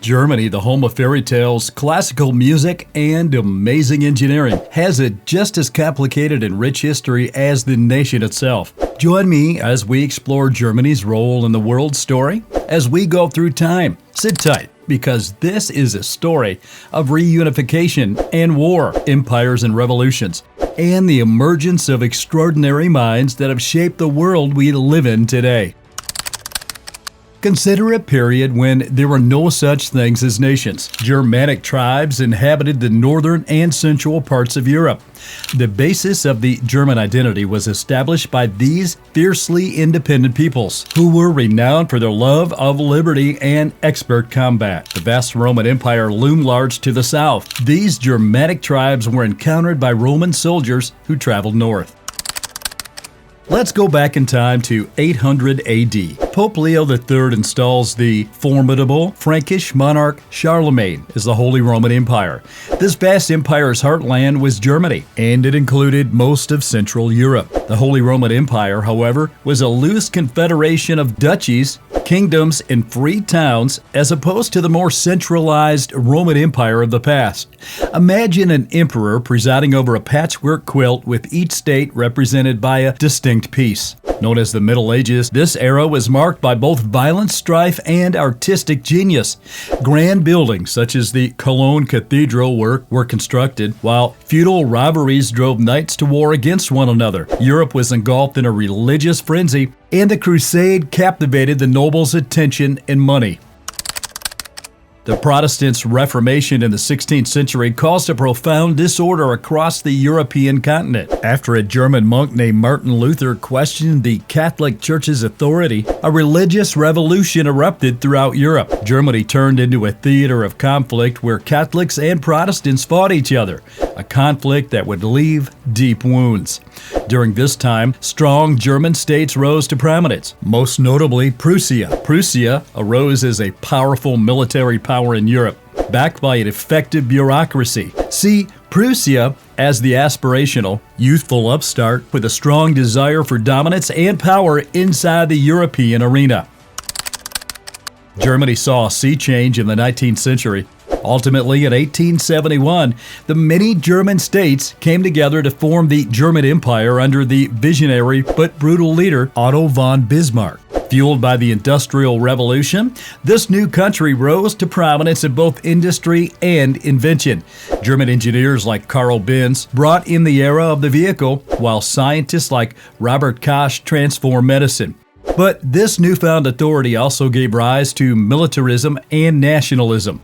Germany, the home of fairy tales, classical music, and amazing engineering, has a just as complicated and rich history as the nation itself. Join me as we explore Germany's role in the world story as we go through time. Sit tight, because this is a story of reunification and war, empires and revolutions, and the emergence of extraordinary minds that have shaped the world we live in today. Consider a period when there were no such things as nations. Germanic tribes inhabited the northern and central parts of Europe. The basis of the German identity was established by these fiercely independent peoples, who were renowned for their love of liberty and expert combat. The vast Roman Empire loomed large to the south. These Germanic tribes were encountered by Roman soldiers who traveled north. Let's go back in time to 800 AD. Pope Leo III installs the formidable Frankish monarch Charlemagne as the Holy Roman Empire. This vast empire's heartland was Germany, and it included most of Central Europe. The Holy Roman Empire, however, was a loose confederation of duchies, kingdoms, and free towns, as opposed to the more centralized Roman Empire of the past. Imagine an emperor presiding over a patchwork quilt with each state represented by a distinct piece. Known as the Middle Ages, this era was marked by both violent strife and artistic genius. Grand buildings such as the Cologne Cathedral were constructed, while feudal rivalries drove knights to war against one another. Europe was engulfed in a religious frenzy, and the crusade captivated the nobles' attention and money. The Protestants' Reformation in the 16th century caused a profound disorder across the European continent. After a German monk named Martin Luther questioned the Catholic Church's authority, a religious revolution erupted throughout Europe. Germany turned into a theater of conflict where Catholics and Protestants fought each other, a conflict that would leave deep wounds. During this time, strong German states rose to prominence, most notably Prussia. Prussia arose as a powerful military power in Europe, backed by an effective bureaucracy. See Prussia as the aspirational, youthful upstart with a strong desire for dominance and power inside the European arena. Germany saw a sea change in the 19th century. Ultimately, in 1871, the many German states came together to form the German Empire under the visionary but brutal leader Otto von Bismarck. Fueled by the Industrial Revolution, this new country rose to prominence in both industry and invention. German engineers like Carl Benz brought in the era of the vehicle, while scientists like Robert Koch transformed medicine. But this newfound authority also gave rise to militarism and nationalism.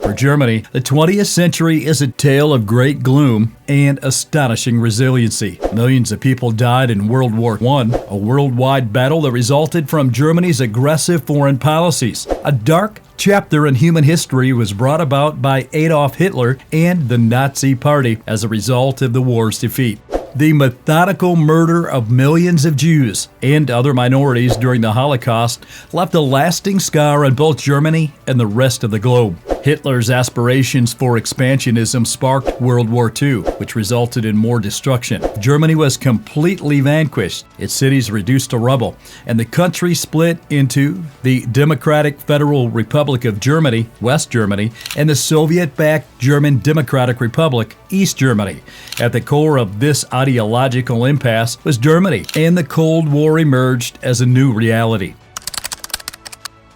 For Germany, the 20th century is a tale of great gloom and astonishing resiliency. Millions of people died in World War I, a worldwide battle that resulted from Germany's aggressive foreign policies. A dark chapter in human history was brought about by Adolf Hitler and the Nazi Party as a result of the war's defeat. The methodical murder of millions of Jews and other minorities during the Holocaust left a lasting scar on both Germany and the rest of the globe. Hitler's aspirations for expansionism sparked World War II, which resulted in more destruction. Germany was completely vanquished, its cities reduced to rubble, and the country split into the Democratic Federal Republic of Germany, West Germany, and the Soviet-backed German Democratic Republic, East Germany. At the core of this ideological impasse was Germany, and the Cold War emerged as a new reality.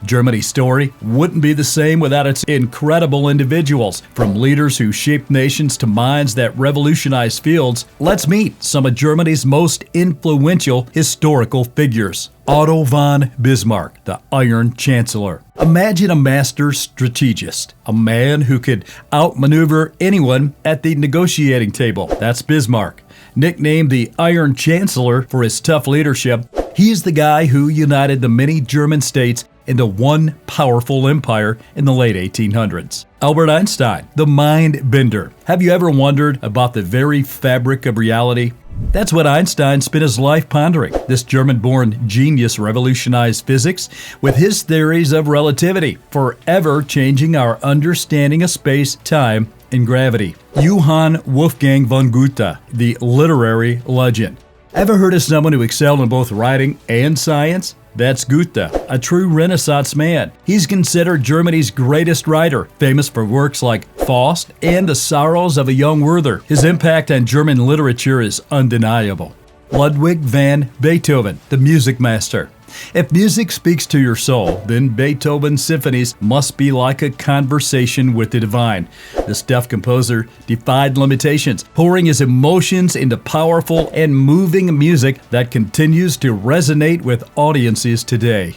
Germany's story wouldn't be the same without its incredible individuals. From leaders who shaped nations to minds that revolutionized fields, let's meet some of Germany's most influential historical figures. Otto von Bismarck, the Iron Chancellor. Imagine a master strategist, a man who could outmaneuver anyone at the negotiating table. That's Bismarck. Nicknamed the Iron Chancellor for his tough leadership, he's the guy who united the many German states into one powerful empire in the late 1800s. Albert Einstein, the mind bender. Have you ever wondered about the very fabric of reality? That's what Einstein spent his life pondering. This German-born genius revolutionized physics with his theories of relativity, forever changing our understanding of space, time, and gravity. Johann Wolfgang von Goethe, the literary legend. Ever heard of someone who excelled in both writing and science? That's Goethe, a true Renaissance man. He's considered Germany's greatest writer, famous for works like Faust and The Sorrows of a Young Werther. His impact on German literature is undeniable. Ludwig van Beethoven, the music master. If music speaks to your soul, then Beethoven's symphonies must be like a conversation with the divine. This deaf composer defied limitations, pouring his emotions into powerful and moving music that continues to resonate with audiences today.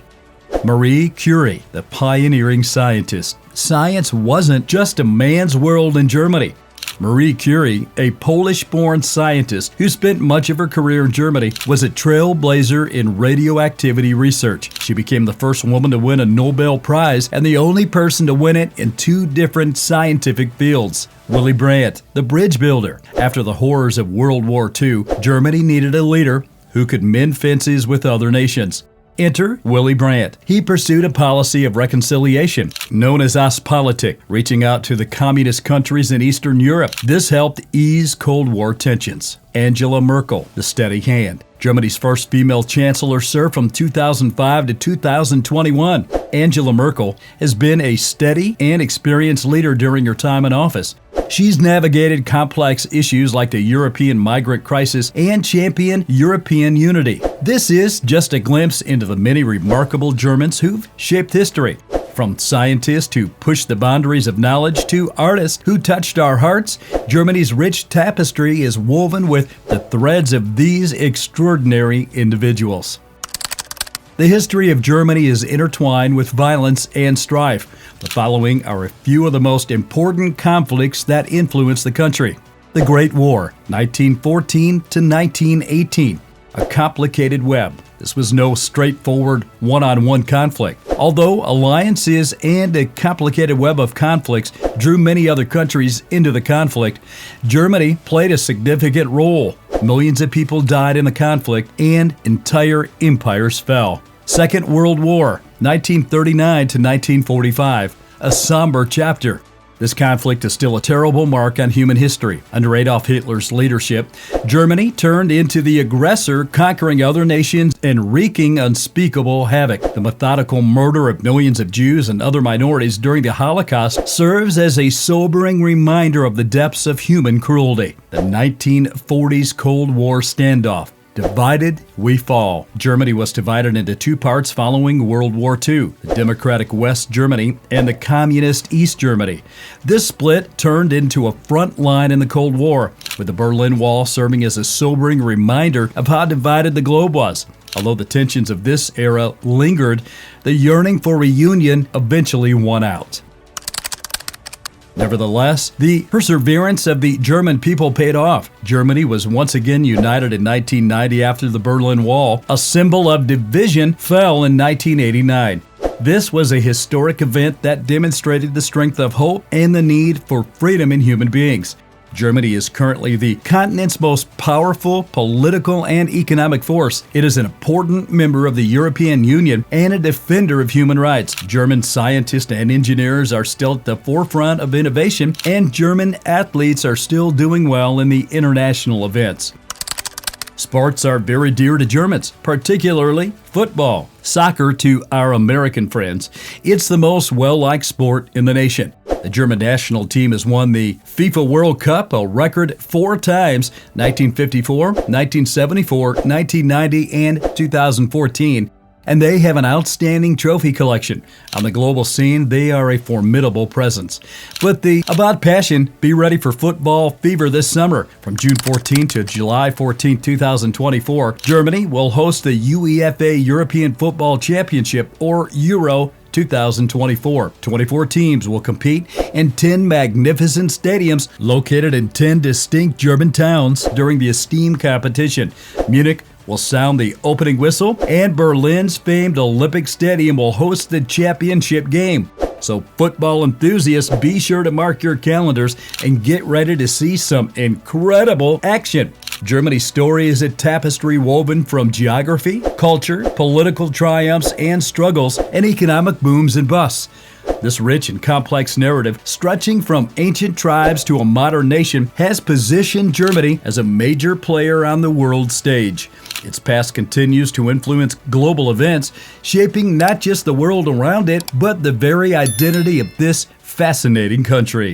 Marie Curie, the pioneering scientist. Science wasn't just a man's world in Germany. Marie Curie, a Polish-born scientist who spent much of her career in Germany, was a trailblazer in radioactivity research. She became the first woman to win a Nobel Prize and the only person to win it in two different scientific fields. Willy Brandt, the bridge builder. After the horrors of World War II, Germany needed a leader who could mend fences with other nations. Enter Willy Brandt. He pursued a policy of reconciliation, known as Ostpolitik, reaching out to the communist countries in Eastern Europe. This helped ease Cold War tensions. Angela Merkel, the steady hand. Germany's first female chancellor, served from 2005 to 2021. Angela Merkel has been a steady and experienced leader during her time in office. She's navigated complex issues like the European migrant crisis and championed European unity. This is just a glimpse into the many remarkable Germans who've shaped history. From scientists who pushed the boundaries of knowledge to artists who touched our hearts, Germany's rich tapestry is woven with the threads of these extraordinary individuals. The history of Germany is intertwined with violence and strife. The following are a few of the most important conflicts that influenced the country. The Great War, 1914 to 1918. A complicated web. This was no straightforward one-on-one conflict. Although alliances and a complicated web of conflicts drew many other countries into the conflict, Germany played a significant role. Millions of people died in the conflict and entire empires fell. Second World War, 1939 to 1945. A somber chapter. This conflict is still a terrible mark on human history. Under Adolf Hitler's leadership, Germany turned into the aggressor, conquering other nations and wreaking unspeakable havoc. The methodical murder of millions of Jews and other minorities during the Holocaust serves as a sobering reminder of the depths of human cruelty. The 1940s Cold War standoff. Divided, we fall. Germany was divided into two parts following World War II, the Democratic West Germany and the Communist East Germany. This split turned into a front line in the Cold War, with the Berlin Wall serving as a sobering reminder of how divided the globe was. Although the tensions of this era lingered, the yearning for reunion eventually won out. Nevertheless, the perseverance of the German people paid off. Germany was once again united in 1990 after the Berlin Wall. A symbol of division fell in 1989. This was a historic event that demonstrated the strength of hope and the need for freedom in human beings. Germany is currently the continent's most powerful political and economic force. It is an important member of the European Union and a defender of human rights. German scientists and engineers are still at the forefront of innovation, and German athletes are still doing well in the international events. Sports are very dear to Germans, particularly football. Soccer to our American friends. It's the most well-liked sport in the nation. The German national team has won the FIFA World Cup a record 4 times, 1954, 1974, 1990, and 2014. And they have an outstanding trophy collection. On the global scene, they are a formidable presence. With the About Passion, be ready for football fever this summer. From June 14 to July 14, 2024, Germany will host the UEFA European Football Championship, or Euro 2024. 24 teams will compete in 10 magnificent stadiums located in 10 distinct German towns during the esteemed competition. Munich will sound the opening whistle, and Berlin's famed Olympic Stadium will host the championship game. So football enthusiasts, be sure to mark your calendars and get ready to see some incredible action. Germany's story is a tapestry woven from geography, culture, political triumphs and struggles, and economic booms and busts. This rich and complex narrative, stretching from ancient tribes to a modern nation, has positioned Germany as a major player on the world stage. Its past continues to influence global events, shaping not just the world around it, but the very identity of this fascinating country.